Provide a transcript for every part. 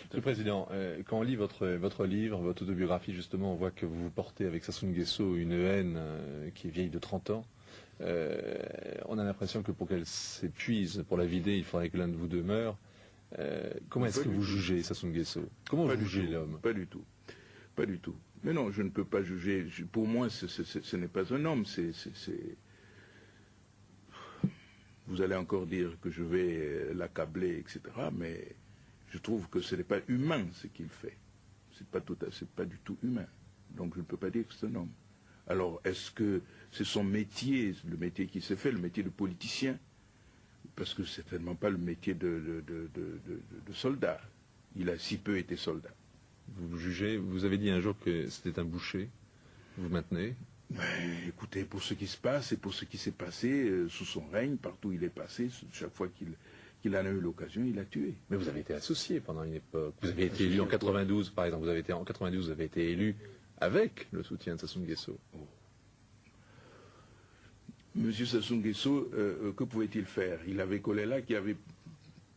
Monsieur le Président, quand on lit votre livre, votre autobiographie, justement, on voit que vous portez avec Sassou Nguesso une haine qui est vieille de 30 ans. On a l'impression que pour qu'elle s'épuise, pour la vider, il faudrait que l'un de vous deux meure. Comment est-ce que vous jugez Sassou Nguesso? Comment vous jugez l'homme? Pas du tout. Pas du tout. Mais non, je ne peux pas juger. Pour moi, ce n'est pas un homme. Vous allez encore dire que je vais l'accabler, etc. Mais je trouve que ce n'est pas humain ce qu'il fait. C'est pas du tout humain. Donc je ne peux pas dire que c'est un homme. Alors, est-ce que c'est son métier, le métier qui s'est fait, le métier de politicien? Parce que c'est certainement pas le métier de soldat. Il a si peu été soldat. Vous jugez, vous avez dit un jour que c'était un boucher. Vous maintenez? Écoutez, pour ce qui se passe et pour ce qui s'est passé sous son règne, partout où il est passé, chaque fois qu'il en a eu l'occasion, il a tué. Mais vous avez été associé pendant une époque. Vous avez été élu en 92, par exemple. En 92, vous avez été élu avec le soutien de Sassou Nguesso. Oh. Monsieur Sassou Nguesso, que pouvait-il faire? Il avait Kolela qui avait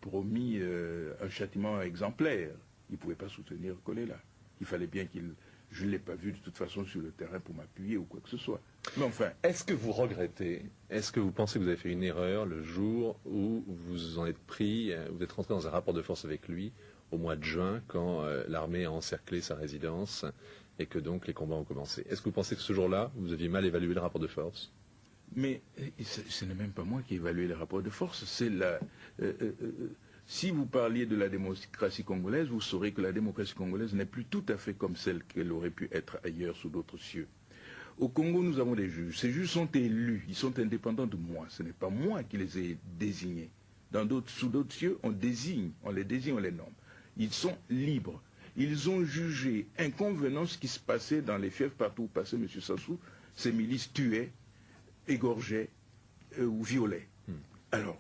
promis un châtiment exemplaire. Il ne pouvait pas soutenir Kolela. Il fallait bien qu'il... Je ne l'ai pas vu de toute façon sur le terrain pour m'appuyer ou quoi que ce soit. Mais enfin... Est-ce que vous regrettez, est-ce que vous pensez que vous avez fait une erreur le jour où vous en êtes pris, vous êtes rentré dans un rapport de force avec lui au mois de juin, quand l'armée a encerclé sa résidence et que donc les combats ont commencé? Est-ce que vous pensez que ce jour-là, vous aviez mal évalué le rapport de force? Mais ce n'est même pas moi qui ai évalué les rapports de force, c'est la... si vous parliez de la démocratie congolaise, vous saurez que la démocratie congolaise n'est plus tout à fait comme celle qu'elle aurait pu être ailleurs sous d'autres cieux. Au Congo, nous avons des juges. Ces juges sont élus, ils sont indépendants de moi. Ce n'est pas moi qui les ai désignés. Sous d'autres cieux, on les désigne, on les nomme. Ils sont libres. Ils ont jugé inconvenant ce qui se passait dans les fiefs partout où passait M. Sassou. Ces milices tuaient, égorgeaient ou violaient. Alors,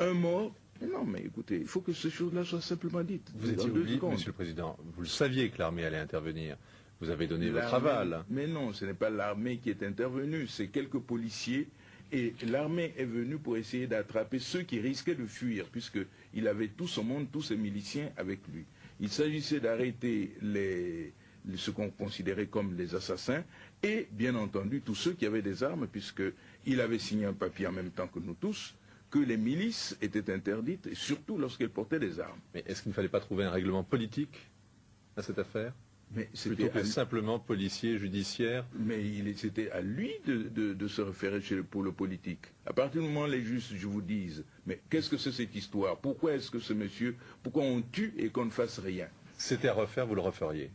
un mort... Non, mais écoutez, il faut que ces choses-là soient simplement dites. Vous étiez oublié, Monsieur le Président. Vous le saviez que l'armée allait intervenir. Vous avez donné votre aval. Mais non, ce n'est pas l'armée qui est intervenue, c'est quelques policiers. Et l'armée est venue pour essayer d'attraper ceux qui risquaient de fuir, puisqu'il avait tout son monde, tous ses miliciens avec lui. Il s'agissait d'arrêter ce qu'on considérait comme les assassins, et bien entendu tous ceux qui avaient des armes, puisqu'il avait signé un papier en même temps que nous tous, que les milices étaient interdites, et surtout lorsqu'elles portaient des armes. Mais est-ce qu'il ne fallait pas trouver un règlement politique à cette affaire? Plutôt que simplement policier, judiciaire? Mais c'était à lui de se référer pour le politique. À partir du moment où les juges vous disent, mais qu'est-ce que c'est cette histoire? Pourquoi est-ce que ce monsieur, pourquoi on tue et qu'on ne fasse rien? C'était à refaire, vous le referiez?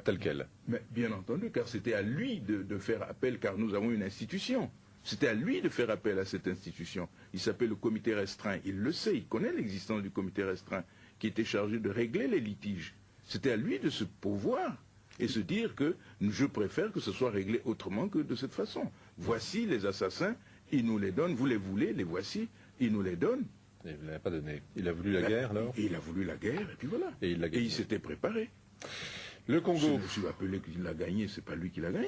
Tel quel? Mais bien entendu, car c'était à lui de faire appel, car nous avons une institution. C'était à lui de faire appel à cette institution. Il s'appelle le comité restreint. Il le sait, il connaît l'existence du comité restreint qui était chargé de régler les litiges. C'était à lui de se pourvoir et se dire que je préfère que ce soit réglé autrement que de cette façon. Voici les assassins, il nous les donne, vous les voulez, les voici, il nous les donne. Il ne l'a pas donné. Il a voulu la guerre alors? Il a voulu la guerre et puis voilà. Et il s'était préparé. Le Congo. Je suis appelé qu'il l'a gagné, c'est pas lui qui l'a gagné.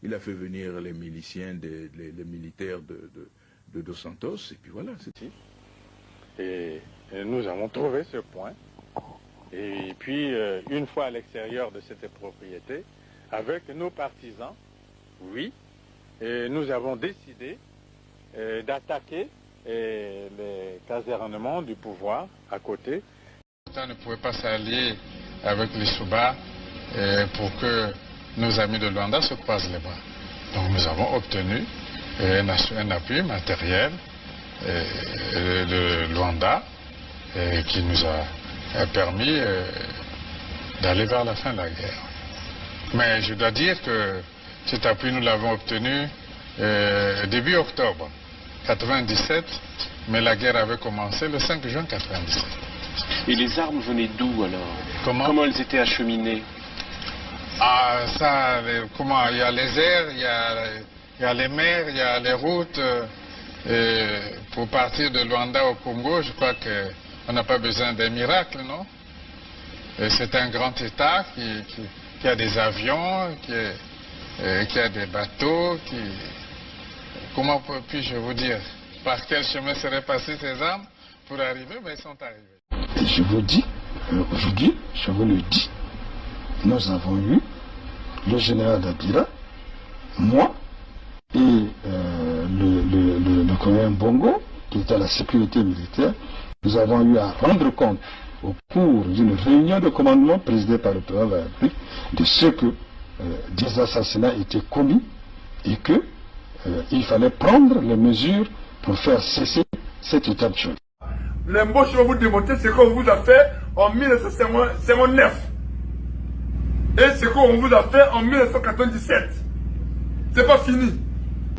Il a fait venir les miliciens, les militaires de Dos Santos, et puis voilà, c'est tout. Et nous avons trouvé ce point. Et puis, une fois à l'extérieur de cette propriété, avec nos partisans, oui, et nous avons décidé d'attaquer les casernements du pouvoir à côté. On ne pouvait pas s'allier avec les Souba pour que nos amis de Luanda se croisent les bras. Donc nous avons obtenu un appui matériel de Luanda qui nous a permis d'aller vers la fin de la guerre. Mais je dois dire que cet appui nous l'avons obtenu début octobre 97, mais la guerre avait commencé le 5 juin 97. Et les armes venaient d'où alors? Comment elles étaient acheminées? Ah, ça, comment? Il y a les airs, il y a les mers, il y a les routes. Pour partir de Luanda au Congo, je crois qu'on n'a pas besoin d'un miracle, non? C'est un grand État qui a des avions, qui a des bateaux, Comment puis-je vous dire? Par quel chemin seraient passées ces armes pour arriver? Mais elles sont arrivées. Je vous dis, Aujourd'hui, je vous le dis, nous avons eu le général Dabira, moi et le colonel Bongo, qui était à la sécurité militaire. Nous avons eu à rendre compte au cours d'une réunion de commandement présidée par le président de la République de ce que des assassinats étaient commis et que il fallait prendre les mesures pour faire cesser cet état de choses. L'embauche, je vais vous démontrer ce qu'on vous a fait en 1959 et ce qu'on vous a fait en 1997. C'est pas fini.